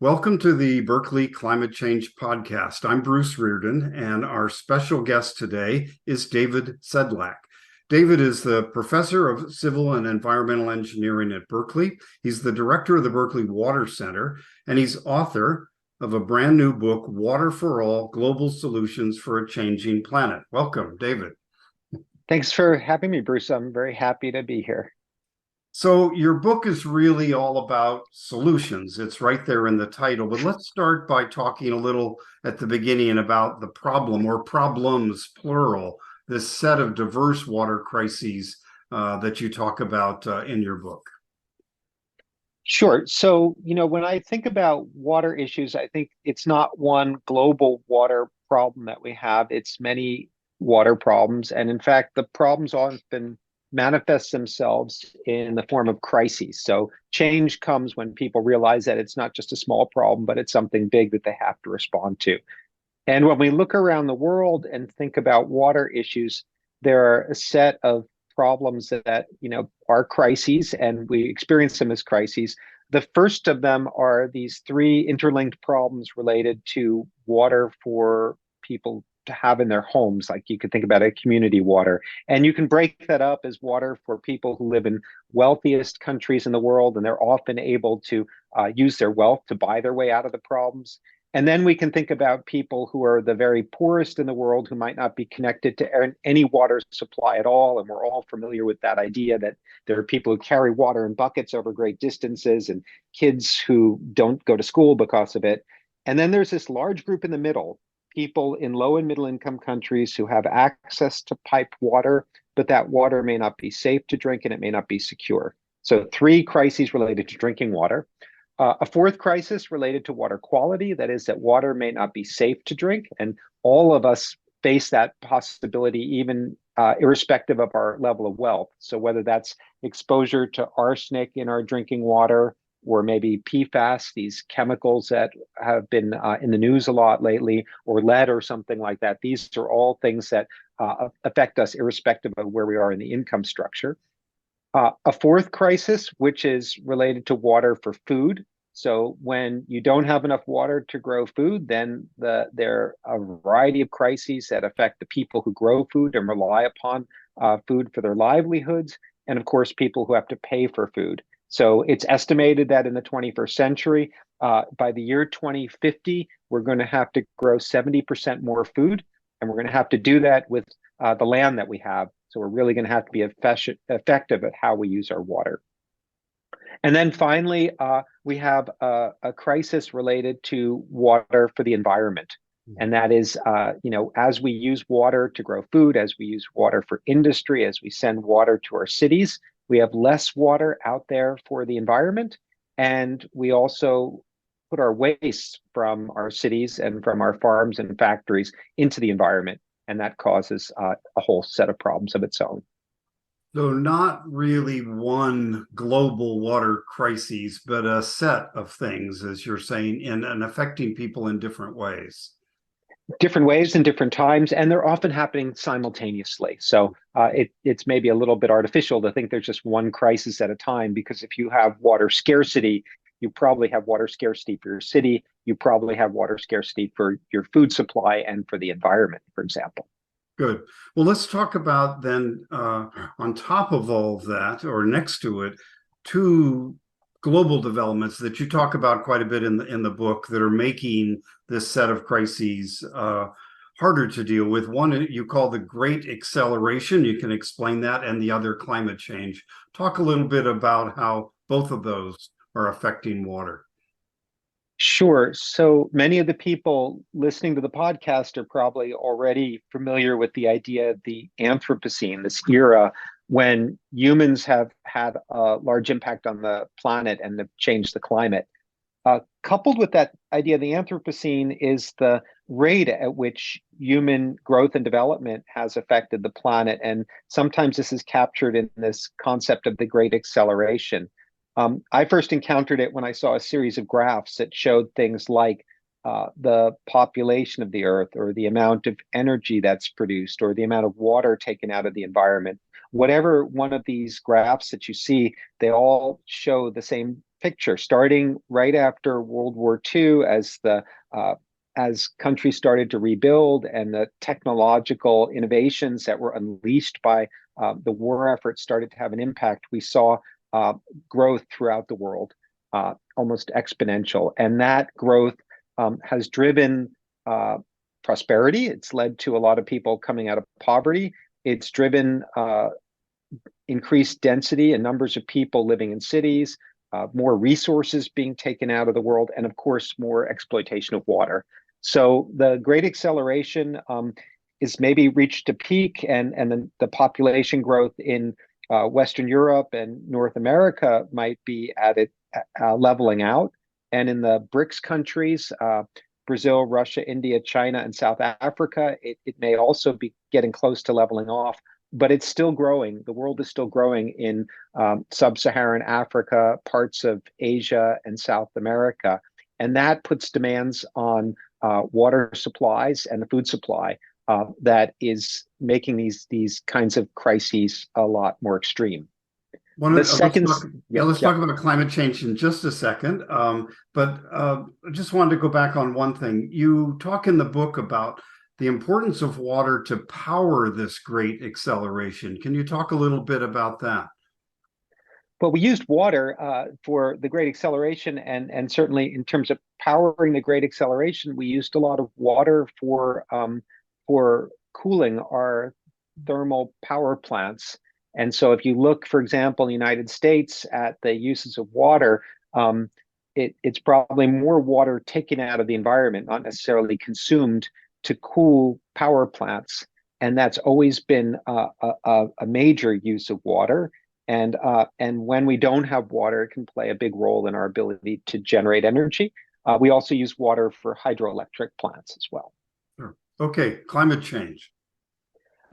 Welcome to the Berkeley Climate Change Podcast. I'm Bruce Reardon, and our special guest today is David Sedlak. David is the professor of civil and environmental engineering at Berkeley. He's the director of the Berkeley Water Center, and he's author of a brand new book, Water for All: Global Solutions for a Changing Planet. Welcome, David. Thanks for having me, Bruce. I'm very happy to be here. So your book is really all about solutions. It's right there in the title. But let's start by talking a little at the beginning about the problem, or problems, plural, this set of diverse water crises that you talk about in your book. Sure. So, when I think about water issues, I think it's not one global water problem that we have. It's many water problems. And in fact, the problems often manifest themselves in the form of crises. So change comes when people realize that it's not just a small problem, but it's something big that they have to respond to. And when we look around the world and think about water issues, there are a set of problems that are crises, and we experience them as crises. The first of them are these three interlinked problems related to water for people to have in their homes. Like, you could think about it, community water. And you can break that up as water for people who live in wealthiest countries in the world, and they're often able to use their wealth to buy their way out of the problems. And then we can think about people who are the very poorest in the world, who might not be connected to any water supply at all. And we're all familiar with that idea that there are people who carry water in buckets over great distances, and kids who don't go to school because of it. And then there's this large group in the middle, people in low and middle income countries who have access to piped water, but that water may not be safe to drink and it may not be secure. So three crises related to drinking water. A fourth crisis related to water quality, that is, that water may not be safe to drink. And all of us face that possibility, even irrespective of our level of wealth. So whether that's exposure to arsenic in our drinking water, or maybe PFAS, these chemicals that have been in the news a lot lately, or lead or something like that, these are all things that affect us irrespective of where we are in the income structure. A fourth crisis, which is related to water for food. So when you don't have enough water to grow food, then there are a variety of crises that affect the people who grow food and rely upon food for their livelihoods, and of course, people who have to pay for food. So it's estimated that in the 21st century, by the year 2050, we're going to have to grow 70% more food, and we're going to have to do that with the land that we have. So we're really going to have to be effective at how we use our water. And then finally, we have a crisis related to water for the environment. And that is, as we use water to grow food, as we use water for industry, as we send water to our cities, we have less water out there for the environment. And we also put our waste from our cities and from our farms and factories into the environment. And that causes a whole set of problems of its own. So not really one global water crisis, but a set of things, as you're saying, and affecting people in different ways. Different ways and different times, and they're often happening simultaneously. So it's maybe a little bit artificial to think there's just one crisis at a time, because if you have water scarcity, you probably have water scarcity for your city, you probably have water scarcity for your food supply and for the environment, for example. Good. Well, let's talk about then, on top of all of that, or next to it, two global developments that you talk about quite a bit in the book that are making this set of crises harder to deal with. One you call the Great Acceleration. You can explain that, and the other, climate change. Talk a little bit about how both of those are affecting water. Sure. So many of the people listening to the podcast are probably already familiar with the idea of the Anthropocene, this era when humans have had a large impact on the planet and have changed the climate. Coupled with that idea of the Anthropocene is the rate at which human growth and development has affected the planet. And sometimes this is captured in this concept of the Great Acceleration. I first encountered it when I saw a series of graphs that showed things like the population of the Earth, or the amount of energy that's produced, or the amount of water taken out of the environment. Whatever one of these graphs that you see, they all show the same picture, starting right after World War II, as countries started to rebuild and the technological innovations that were unleashed by the war effort started to have an impact. We saw growth throughout the world, almost exponential, and that growth has driven prosperity. It's led to a lot of people coming out of poverty. It's driven increased density and numbers of people living in cities, more resources being taken out of the world, and of course, more exploitation of water. So the Great Acceleration is maybe reached a peak, and then the population growth in Western Europe and North America might be at it leveling out. And in the BRICS countries, Brazil, Russia, India, China, and South Africa, it may also be getting close to leveling off, but it's still growing. The world is still growing in sub-Saharan Africa, parts of Asia, and South America. And that puts demands on water supplies and the food supply that is making these kinds of crises a lot more extreme. Let's talk about climate change in just a second. But I just wanted to go back on one thing. You talk in the book about the importance of water to power this great acceleration. Can you talk a little bit about that? Well, we used water for the Great Acceleration, and certainly in terms of powering the Great Acceleration, we used a lot of water for cooling our thermal power plants. And so if you look, for example, in the United States at the uses of water, it's probably more water taken out of the environment, not necessarily consumed to cool power plants. And that's always been a major use of water. And when we don't have water, it can play a big role in our ability to generate energy. We also use water for hydroelectric plants as well. Sure. Okay, climate change.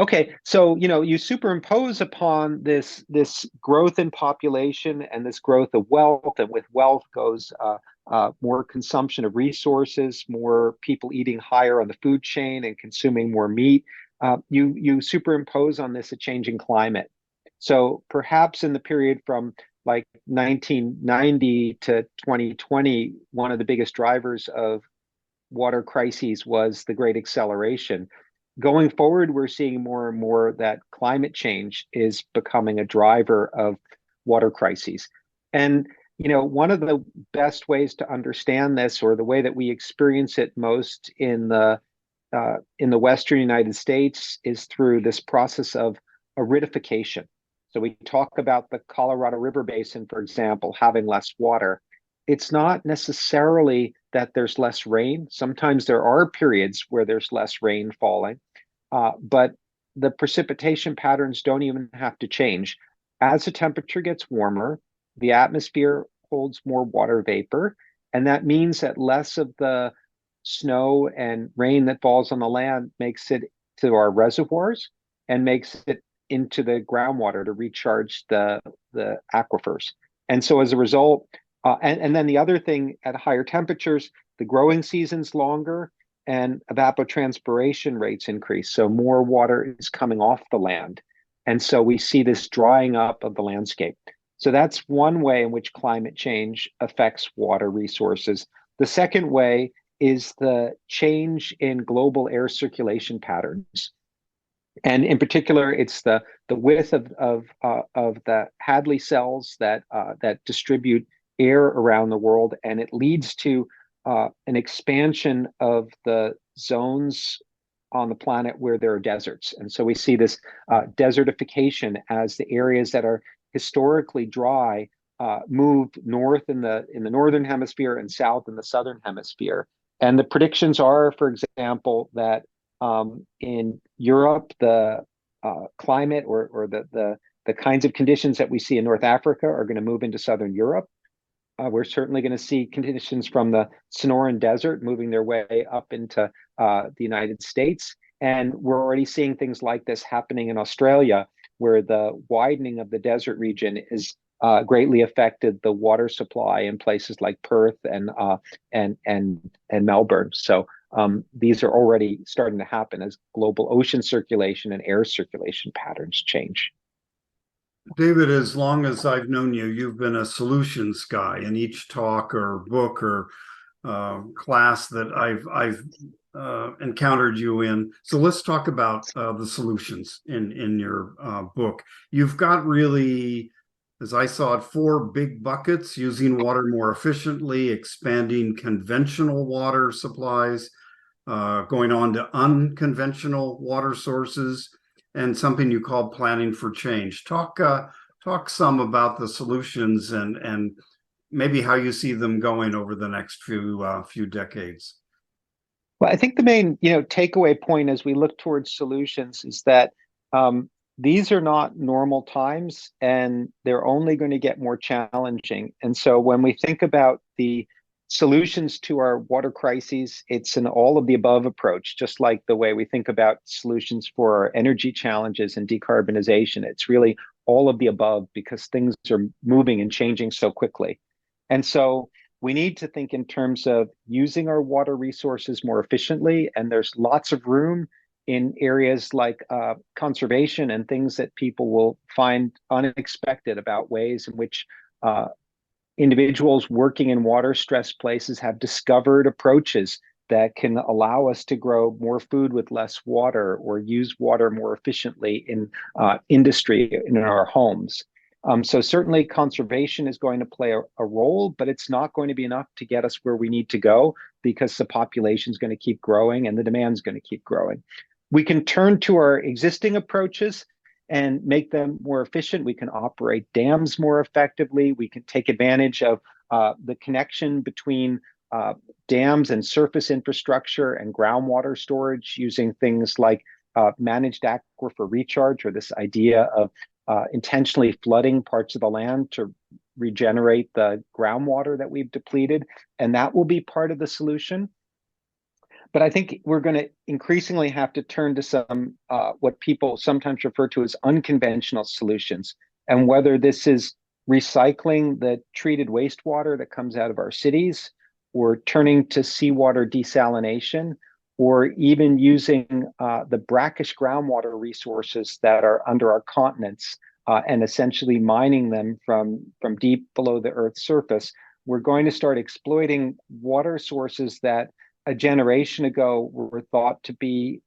Okay, so you superimpose upon this growth in population and this growth of wealth, and with wealth goes more consumption of resources, more people eating higher on the food chain and consuming more meat. You superimpose on this a changing climate. So perhaps in the period from like 1990 to 2020, one of the biggest drivers of water crises was the Great Acceleration. Going forward, we're seeing more and more that climate change is becoming a driver of water crises. And one of the best ways to understand this, or the way that we experience it most in the Western United States, is through this process of aridification. So we talk about the Colorado River Basin, for example, having less water. It's not necessarily that there's less rain. Sometimes there are periods where there's less rain falling, but the precipitation patterns don't even have to change. As the temperature gets warmer, the atmosphere holds more water vapor, and that means that less of the snow and rain that falls on the land makes it to our reservoirs and makes it into the groundwater to recharge the aquifers. And so as a result, and then the other thing, at higher temperatures, the growing season's longer and evapotranspiration rates increase. So more water is coming off the land. And so we see this drying up of the landscape. So that's one way in which climate change affects water resources. The second way is the change in global air circulation patterns. And in particular, it's the width of the Hadley cells that distribute air around the world, and it leads to an expansion of the zones on the planet where there are deserts. And so we see this desertification as the areas that are historically dry move north in the northern hemisphere and south in the southern hemisphere. And the predictions are, for example, that in Europe, the climate or the kinds of conditions that we see in North Africa are going to move into southern Europe. We're certainly going to see conditions from the Sonoran Desert moving their way up into the United States. And we're already seeing things like this happening in Australia, where the widening of the desert region is greatly affected the water supply in places like Perth and Melbourne. So these are already starting to happen as global ocean circulation and air circulation patterns change. David, as long as I've known you, you've been a solutions guy in each talk or book or class that I've encountered you in. So let's talk about the solutions in your book. You've got really, as I saw it, four big buckets: using water more efficiently, expanding conventional water supplies, going on to unconventional water sources, and something you call planning for change. Talk some about the solutions and maybe how you see them going over the next few decades. Well, I think the main, takeaway point as we look towards solutions is that these are not normal times, and they're only going to get more challenging. And so when we think about the solutions to our water crises, it's an all of the above approach, just like the way we think about solutions for our energy challenges and decarbonization. It's really all of the above because things are moving and changing so quickly. And so we need to think in terms of using our water resources more efficiently. And there's lots of room in areas like conservation and things that people will find unexpected about ways in which uh, individuals working in water stressed places have discovered approaches that can allow us to grow more food with less water or use water more efficiently in industry in our homes. So certainly conservation is going to play a role, but it's not going to be enough to get us where we need to go because the population is going to keep growing and the demand is going to keep growing. We can turn to our existing approaches and make them more efficient. We can operate dams more effectively. We can take advantage of the connection between dams and surface infrastructure and groundwater storage using things like managed aquifer recharge, or this idea of intentionally flooding parts of the land to regenerate the groundwater that we've depleted. And that will be part of the solution. But I think we're going to increasingly have to turn to some what people sometimes refer to as unconventional solutions. And whether this is recycling the treated wastewater that comes out of our cities, or turning to seawater desalination, or even using the brackish groundwater resources that are under our continents and essentially mining them from deep below the Earth's surface, we're going to start exploiting water sources that a generation ago were thought to be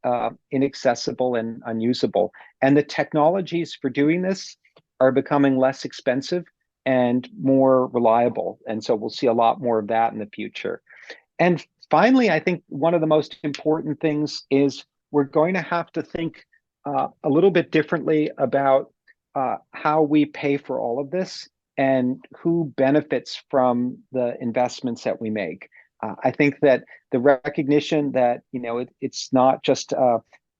inaccessible and unusable. And the technologies for doing this are becoming less expensive and more reliable. And so we'll see a lot more of that in the future. And finally, I think one of the most important things is we're going to have to think a little bit differently about how we pay for all of this and who benefits from the investments that we make. I think that the recognition that it's not just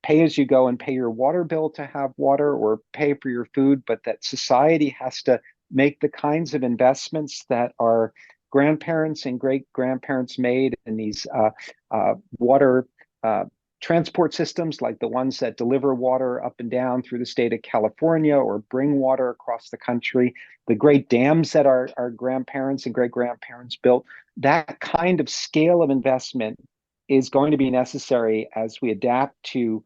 pay as you go and pay your water bill to have water or pay for your food, but that society has to make the kinds of investments that our grandparents and great grandparents made in these water transport systems, like the ones that deliver water up and down through the state of California or bring water across the country, the great dams that our grandparents and great grandparents built. That kind of scale of investment is going to be necessary as we adapt to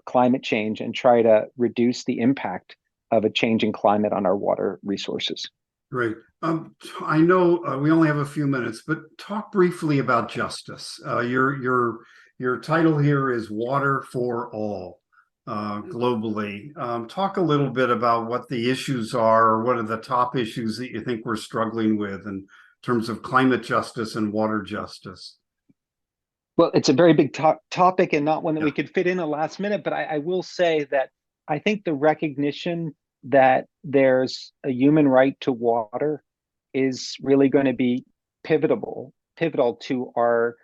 climate change and try to reduce the impact of a changing climate on our water resources. Great. I know we only have a few minutes, but talk briefly about justice. Your title here is Water for All globally. Talk a little bit about what the issues are, or what are the top issues that you think we're struggling with in terms of climate justice and water justice. Well, it's a very big topic and not one that Yeah. we could fit in a last minute, but I will say that I think the recognition that there's a human right to water is really going to be pivotal to our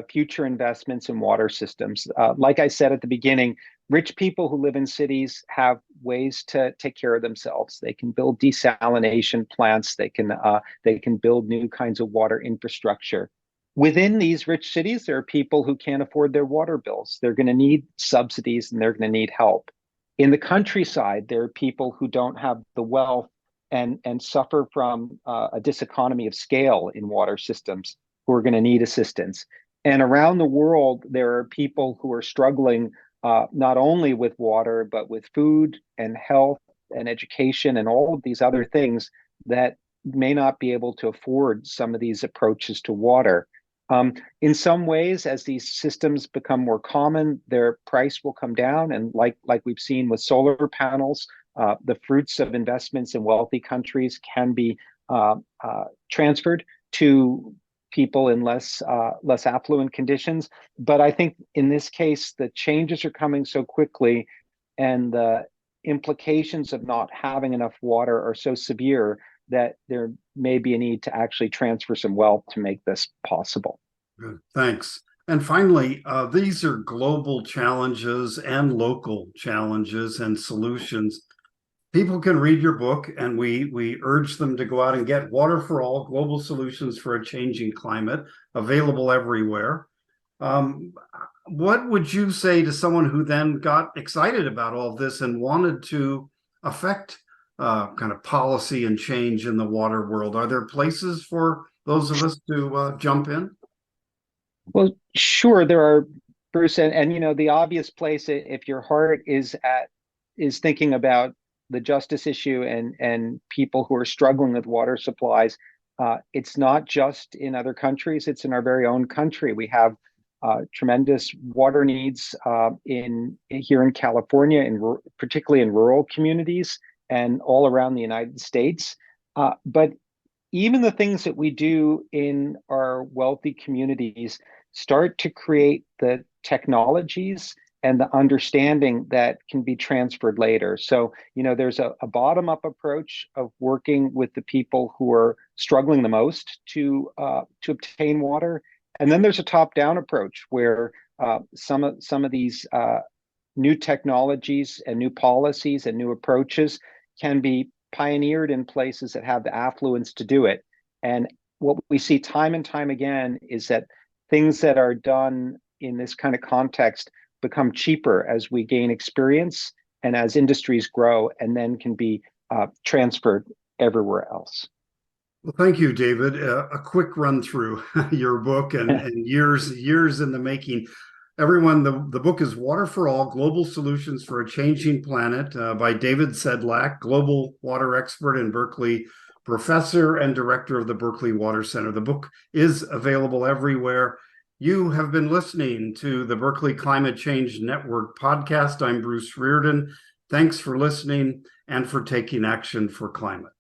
future investments in water systems. Like I said at the beginning, rich people who live in cities have ways to take care of themselves. They can build desalination plants. They can build new kinds of water infrastructure. Within these rich cities, there are people who can't afford their water bills. They're going to need subsidies and they're going to need help. In the countryside, there are people who don't have the wealth and suffer from a diseconomy of scale in water systems who are going to need assistance. And around the world, there are people who are struggling not only with water, but with food and health and education and all of these other things that may not be able to afford some of these approaches to water. In some ways, as these systems become more common, their price will come down. And like we've seen with solar panels, the fruits of investments in wealthy countries can be transferred to people in less affluent conditions. But I think in this case, the changes are coming so quickly, and the implications of not having enough water are so severe that there may be a need to actually transfer some wealth to make this possible. Good. Thanks. And finally, these are global challenges and local challenges and solutions. People can read your book, and we urge them to go out and get Water for All: Global Solutions for a Changing Climate, available everywhere. What would you say to someone who then got excited about all of this and wanted to affect kind of policy and change in the water world? Are there places for those of us to jump in? Well, sure, there are, Bruce, and the obvious place, if your heart is thinking about the justice issue and people who are struggling with water supplies, it's not just in other countries, it's in our very own country. We have tremendous water needs here in California, particularly in rural communities and all around the United States. But even the things that we do in our wealthy communities start to create the technologies and the understanding that can be transferred later. So, there's a bottom-up approach of working with the people who are struggling the most to obtain water, and then there's a top-down approach where some of these new technologies and new policies and new approaches can be pioneered in places that have the affluence to do it. And what we see time and time again is that things that are done in this kind of context become cheaper as we gain experience and as industries grow, and then can be transferred everywhere else. Well, thank you, David. A quick run through your book and years in the making. Everyone, the book is Water for All: Global Solutions for a Changing Planet by David Sedlak, global water expert in Berkeley, professor and director of the Berkeley Water Center. The book is available everywhere. You have been listening to the Berkeley Climate Change Network podcast. I'm Bruce Reardon. Thanks for listening and for taking action for climate.